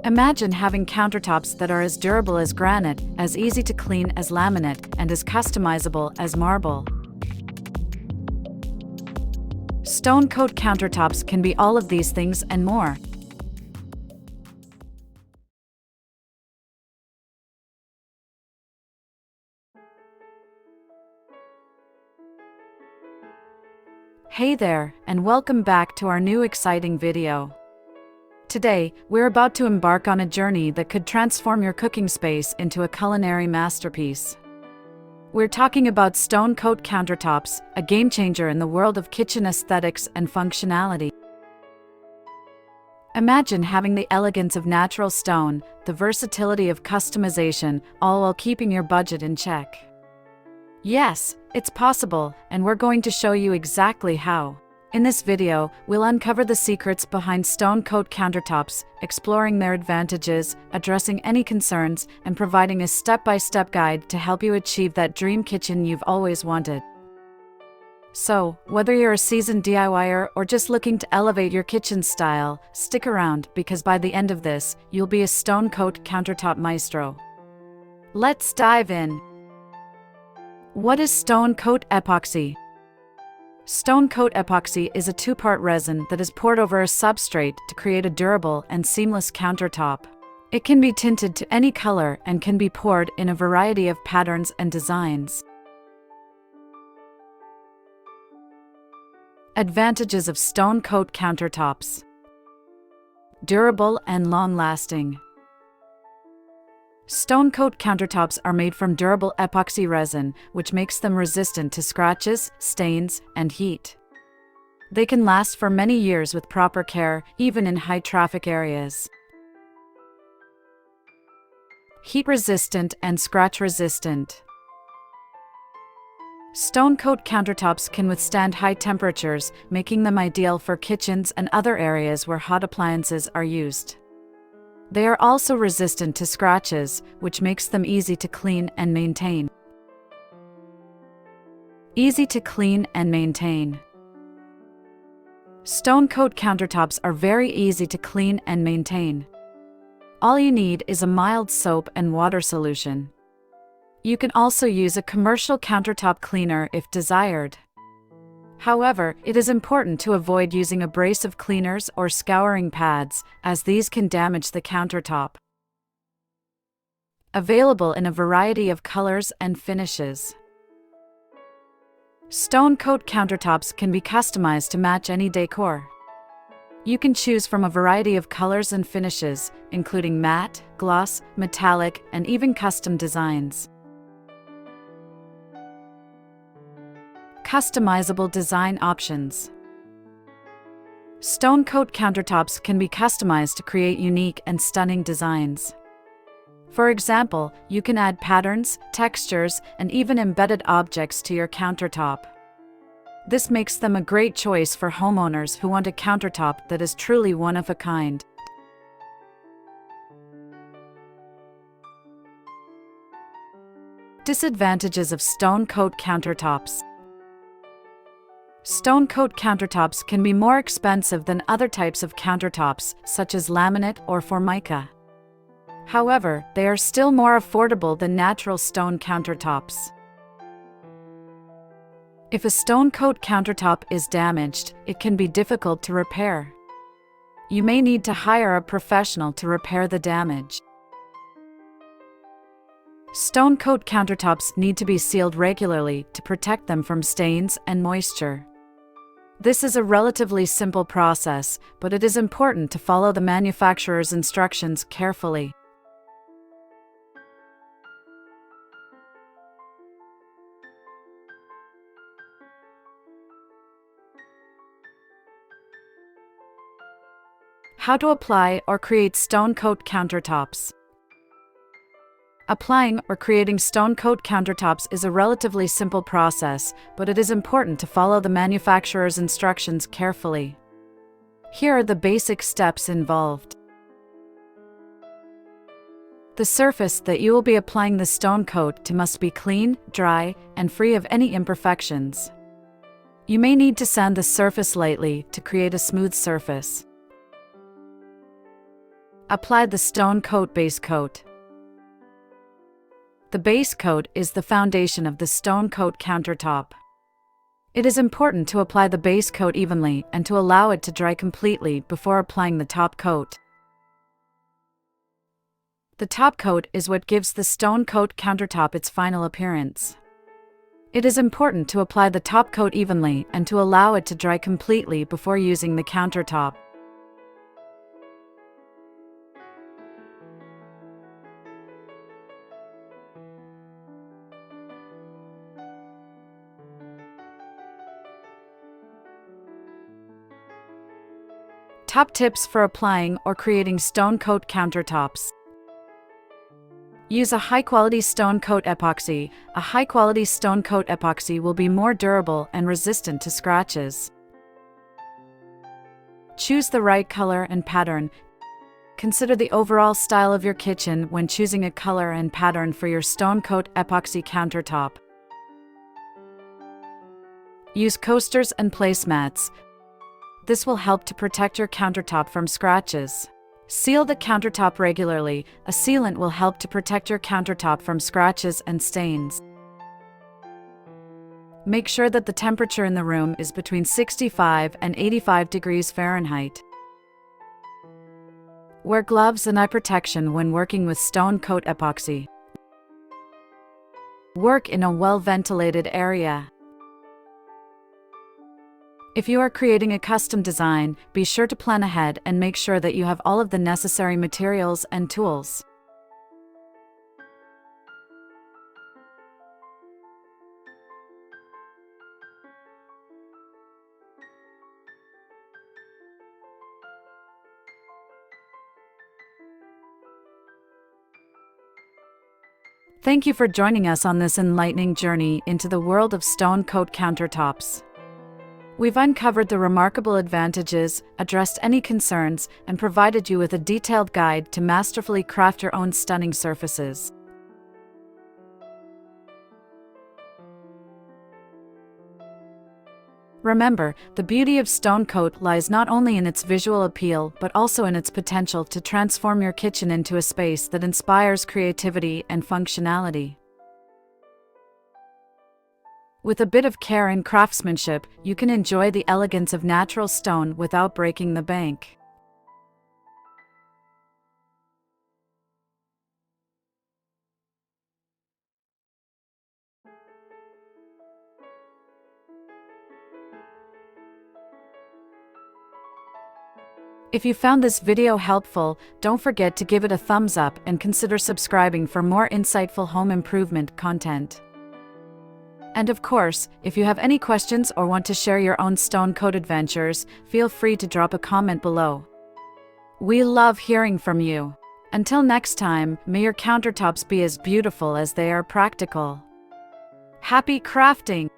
Imagine having countertops that are as durable as granite, as easy to clean as laminate, and as customizable as marble. Stone Coat Countertops can be all of these things and more. Hey there, and welcome back to our new exciting video. Today, we're about to embark on a journey that could transform your cooking space into a culinary masterpiece. We're talking about Stone Coat Countertops, a game-changer in the world of kitchen aesthetics and functionality. Imagine having the elegance of natural stone, the versatility of customization, all while keeping your budget in check. Yes, it's possible, and we're going to show you exactly how. In this video, we'll uncover the secrets behind Stone Coat Countertops, exploring their advantages, addressing any concerns, and providing a step-by-step guide to help you achieve that dream kitchen you've always wanted. So, whether you're a seasoned DIYer or just looking to elevate your kitchen style, stick around because by the end of this, you'll be a Stone Coat Countertop maestro. Let's dive in. What is Stone Coat Epoxy? Stone Coat Epoxy is a two-part resin that is poured over a substrate to create a durable and seamless countertop. It can be tinted to any color and can be poured in a variety of patterns and designs. Advantages of Stone Coat Countertops: durable and long-lasting. Stone Coat countertops are made from durable epoxy resin, which makes them resistant to scratches, stains, and heat. They can last for many years with proper care, even in high-traffic areas. Heat-resistant and scratch-resistant. Stone Coat countertops can withstand high temperatures, making them ideal for kitchens and other areas where hot appliances are used. They are also resistant to scratches, which makes them easy to clean and maintain. Easy to clean and maintain. Stone Coat countertops are very easy to clean and maintain. All you need is a mild soap and water solution. You can also use a commercial countertop cleaner if desired. However, it is important to avoid using abrasive cleaners or scouring pads, as these can damage the countertop. Available in a variety of colors and finishes. Stone Coat countertops can be customized to match any decor. You can choose from a variety of colors and finishes, including matte, gloss, metallic, and even custom designs. Customizable design options. Stone Coat countertops can be customized to create unique and stunning designs. For example, you can add patterns, textures, and even embedded objects to your countertop. This makes them a great choice for homeowners who want a countertop that is truly one of a kind. Disadvantages of Stone Coat countertops. Stone Coat countertops can be more expensive than other types of countertops, such as laminate or formica. However, they are still more affordable than natural stone countertops. If a Stone Coat countertop is damaged, it can be difficult to repair. You may need to hire a professional to repair the damage. Stone Coat countertops need to be sealed regularly to protect them from stains and moisture. This is a relatively simple process, but it is important to follow the manufacturer's instructions carefully. How to apply or create Stone Coat countertops. Applying or creating Stone Coat countertops is a relatively simple process, but it is important to follow the manufacturer's instructions carefully. Here are the basic steps involved. The surface that you will be applying the Stone Coat to must be clean, dry, and free of any imperfections. You may need to sand the surface lightly to create a smooth surface. Apply the Stone Coat base coat. The base coat is the foundation of the Stone Coat countertop. It is important to apply the base coat evenly and to allow it to dry completely before applying the top coat. The top coat is what gives the Stone Coat countertop its final appearance. It is important to apply the top coat evenly and to allow it to dry completely before using the countertop. Top tips for applying or creating Stone Coat countertops. Use a high-quality Stone Coat Epoxy. A high-quality Stone Coat Epoxy will be more durable and resistant to scratches. Choose the right color and pattern. Consider the overall style of your kitchen when choosing a color and pattern for your Stone Coat Epoxy countertop. Use coasters and placemats. This will help to protect your countertop from scratches. Seal the countertop regularly. A sealant will help to protect your countertop from scratches and stains. Make sure that the temperature in the room is between 65 and 85 degrees Fahrenheit. Wear gloves and eye protection when working with Stone Coat Epoxy. Work in a well-ventilated area. If you are creating a custom design, be sure to plan ahead and make sure that you have all of the necessary materials and tools. Thank you for joining us on this enlightening journey into the world of Stone Coat countertops. We've uncovered the remarkable advantages, addressed any concerns, and provided you with a detailed guide to masterfully craft your own stunning surfaces. Remember, the beauty of Stone Coat lies not only in its visual appeal but also in its potential to transform your kitchen into a space that inspires creativity and functionality. With a bit of care and craftsmanship, you can enjoy the elegance of natural stone without breaking the bank. If you found this video helpful, don't forget to give it a thumbs up and consider subscribing for more insightful home improvement content. And of course, if you have any questions or want to share your own Stone Coat adventures, feel free to drop a comment below. We love hearing from you. Until next time, may your countertops be as beautiful as they are practical. Happy crafting!